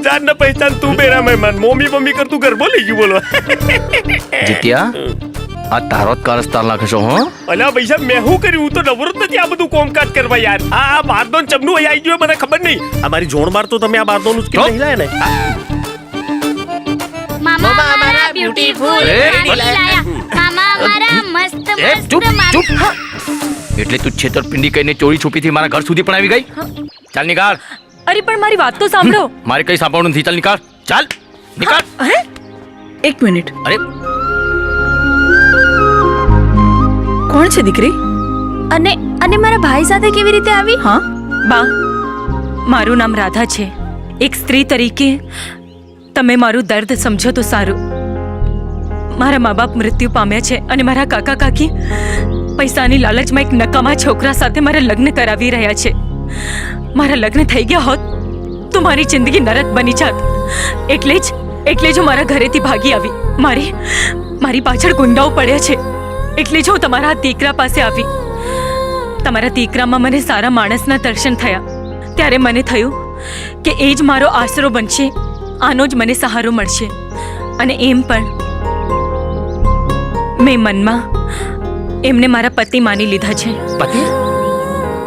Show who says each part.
Speaker 1: जान न पहचान तू मेरा मेहमान मम्मी मम्मी कर तू घर बोली क्यों बोलो
Speaker 2: જીત્યા આ તારો જ કારસ્તાન લાગે છો હો
Speaker 1: અલા પૈસા મેં શું કર્યું તો નવરત નથી આ બધું કોમકાજ કરવા યાર આ બારદોન ચમનું અહીં આવી ગયો મને ખબર નહીં અમારી જોણ માર તો તમે આ બારદોન ઉચકી નહીં લાયા ને
Speaker 3: મામા અમારા બ્યુટીફુલ રેડી લાયા મામા અમારા મસ્ત
Speaker 2: ચૂપ
Speaker 3: મસ્ત
Speaker 2: ચૂપ એટલે તું છેતરપિંડી કઈને ચોરી છુપીથી મારા ઘર સુધી પણ આવી ગઈ ચાલ નીકાળ
Speaker 4: અરે પણ મારી વાત તો સાંભળો
Speaker 2: મારે કઈ સાંભળવું નથી ચાલ નીકાળ ચાલ નીકાળ
Speaker 4: અરે એક મિનિટ
Speaker 2: અરે
Speaker 4: કોણ છે દીકરી
Speaker 3: અને મારા ભાઈ સાથે કેવી રીતે આવી
Speaker 4: હા બા મારું નામ રાધા છે એક સ્ત્રી તરીકે તમે મારું દર્દ સમજો તો સારું મારા મા બાપ મૃત્યુ પામ્યા છે અને મારા કાકા કાકી પૈસાની લાલચમાં એક નકામા છોકરા સાથે મારા લગ્ન કરાવી રહ્યા છે મારા લગ્ન થઈ ગયા હોત તો મારી જિંદગી નરક બની જાત એટલે જ હું મારા ઘરેથી ભાગી આવી મારી પાછળ ગુંડાઓ પડ્યા છે એટલે જ હું તમારા દીકરા પાસે આવી તમારા દીકરામાં મને સારા માણસના દર્શન થયા ત્યારે મને થયું કે એ જ મારો આશરો બનશે આનો જ મને સહારો મળશે અને એમ પણ મેં મનમાં એમને મારા પતિ માની લીધા છે
Speaker 2: પતિ